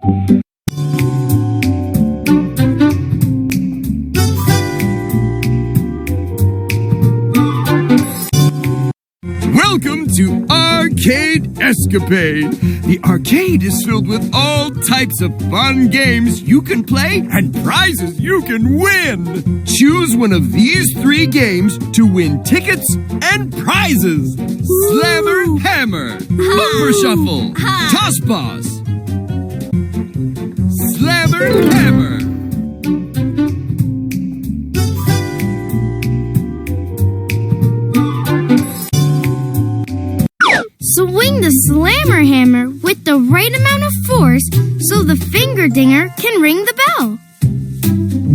Welcome to Escapade. The arcade is filled with all types of fun games you can play and prizes you can win. Choose one of these 3 games to win tickets and prizes. Slammer, Hammer, Bumper Shuffle, Toss Boss. Slammer, Hammer. Swing the slammer hammer with the right amount of force so the finger dinger can ring the bell.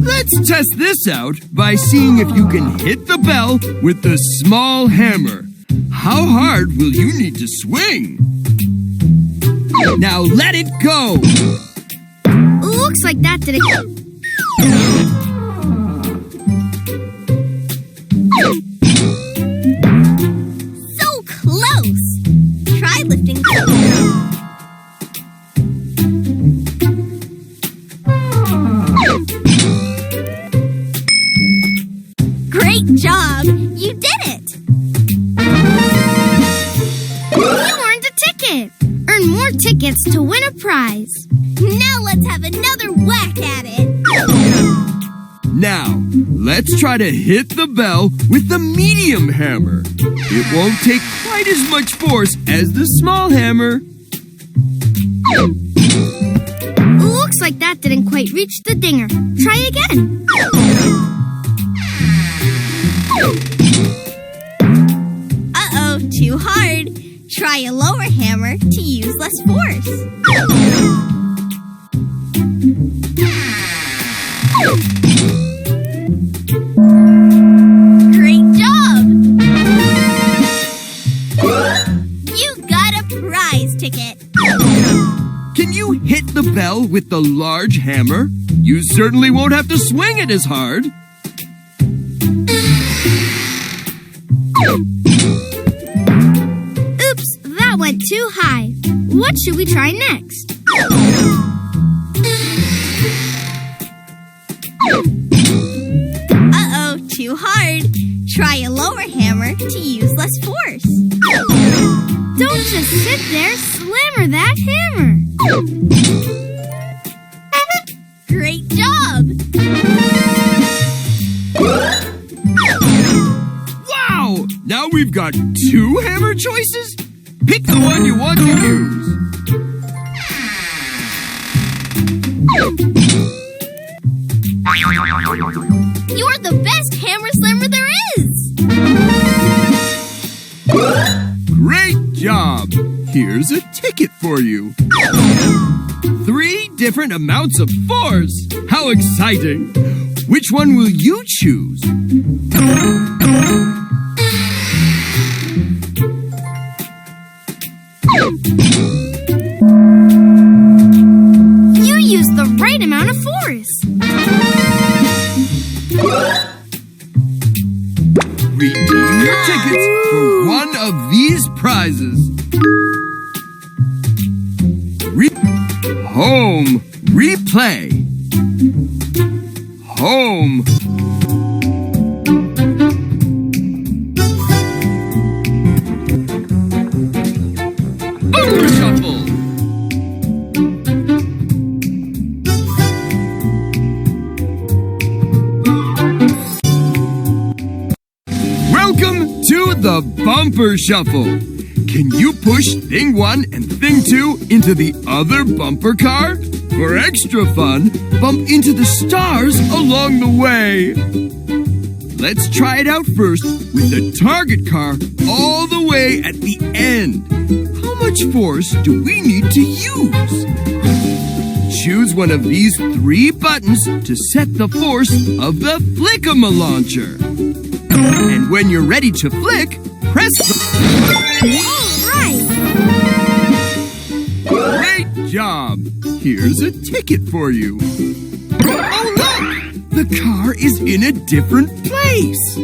Let's test this out by seeing if you can hit the bell with the small hammer. How hard will you need to swing? Now let it go! Looks like that did it. So close! Try lifting. Great job! You did it! You earned a ticket! Earn more tickets to win a prize. Now let's have another whack at it! Now, let's try to hit the bell with the medium hammer. It won't take quite as much force as the small hammer. Looks like that didn't quite reach the dinger. Try again. Uh-oh, too hard. Try a lower hammer to use less force. Great job! You got a prize ticket. Can you hit the bell with the large hammer? You certainly won't have to swing it as hard. Oops, that went too high. What should we try next? Uh-oh, too hard. Try a lower hammer to use less force. Don't just sit there, slammer that hammer. Great job! Wow! Now we've got 2 hammer choices? Pick the one you want to use. You're the best hammer slammer there is! Great job! Here's a ticket for you. 3 different amounts of force. How exciting! Which one will you choose? You used the right amount of force. Redeem your tickets for one of these prizes. Home replay. Home. Bumper shuffle. Welcome to the Bumper Shuffle. Can you push thing 1 and thing 2 into the other bumper car? For extra fun, bump into the stars along the way. Let's try it out first with the target car all the way at the end. How much force do we need to use? Choose one of these 3 buttons to set the force of the Flick-a-ma launcher. And when you're ready to flick, press the... All right. Great job! Here's a ticket for you. Oh, look! The car is in a different place.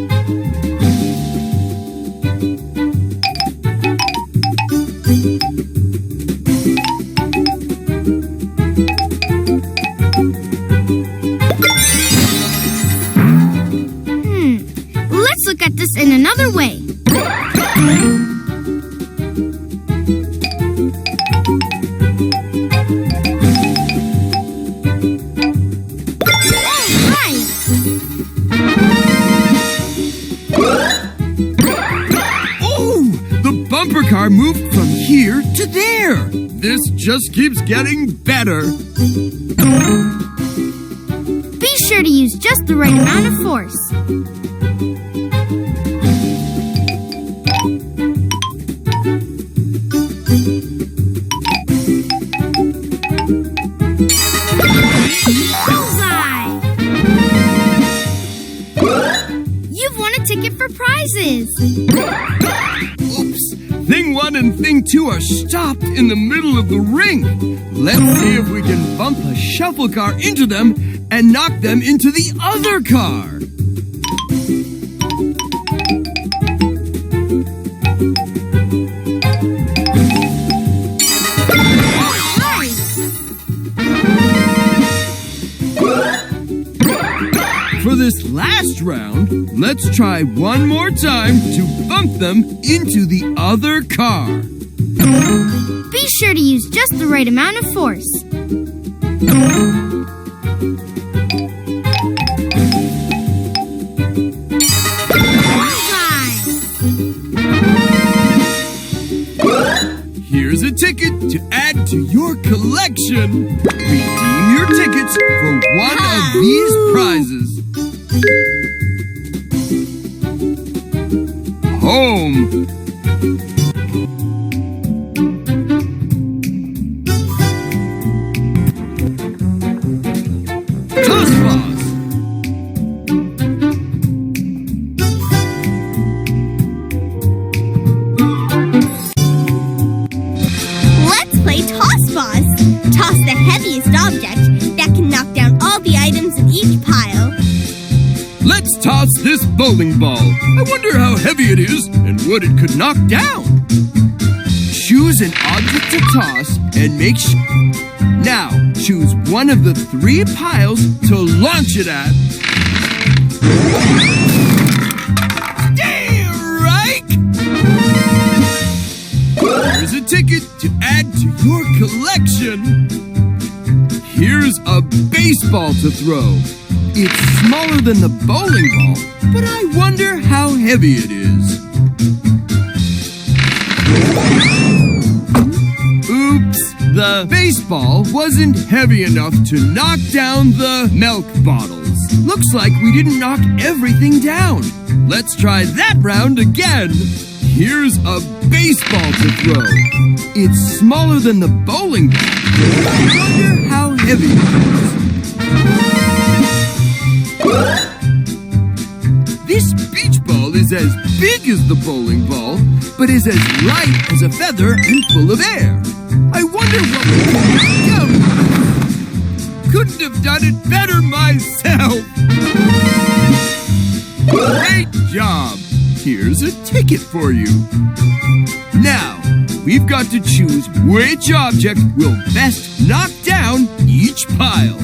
The bumper car moved from here to there. This just keeps getting better. Be sure to use just the right amount of force. Bullseye! You've won a ticket for prizes. Oops! Thing 1 and Thing 2 are stopped in the middle of the ring. Let's see if we can bump a shuffle car into them and knock them into the other car. For this last round, let's try one more time to bump them into the other car. Be sure to use just the right amount of force. Here's a ticket to add to your collection. Redeem your tickets for one of these prizes. Home. Toss-Boss. Let's play Toss-Boss. Toss the heaviest object that can knock down all the items in each pile. Let's toss this bowling ball. I wonder how heavy it is and what it could knock down. Choose an object to toss and make Now, choose one of the 3 piles to launch it at. Right? Here's a ticket to add to your collection. Here's a baseball to throw. It's smaller than the bowling ball, but I wonder how heavy it is. Oops, the baseball wasn't heavy enough to knock down the milk bottles. Looks like we didn't knock everything down. Let's try that round again. Here's a baseball to throw. It's smaller than the bowling ball. I wonder how heavy it is. This beach ball is as big as the bowling ball, but is as light as a feather and full of air. I wonder what we can do. Couldn't have done it better myself. Great job. Here's a ticket for you. Now, we've got to choose which object will best knock down each pile.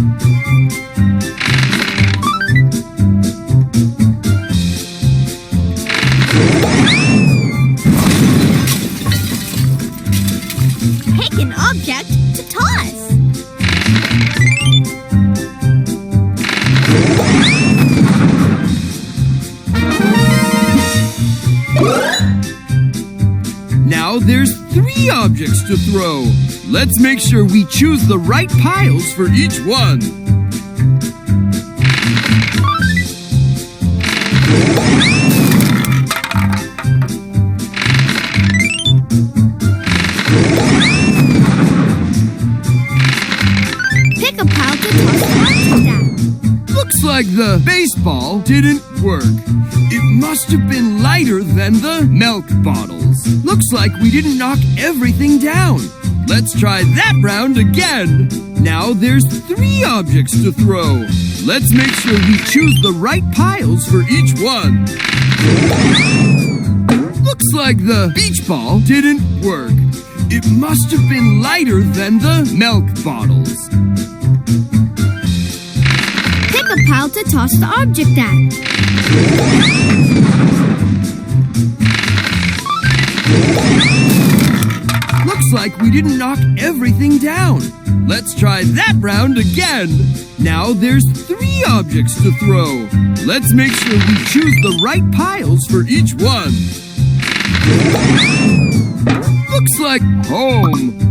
Pick an object to toss. Now there's 3 objects to throw. Let's make sure we choose the right piles for each one. Pick a pile to toss the object at. Looks like the baseball didn't work. It must have been lighter than the milk bottles. Looks like we didn't knock everything down. Let's try that round again. Now there's 3 objects to throw. Let's make sure we choose the right piles for each one. Looks like the beach ball didn't work. It must have been lighter than the milk bottles. Pick a pile to toss the object at. Looks like we didn't knock everything down. Let's try that round again. Now there's 3 objects to throw. Let's make sure we choose the right piles for each one. Looks like home.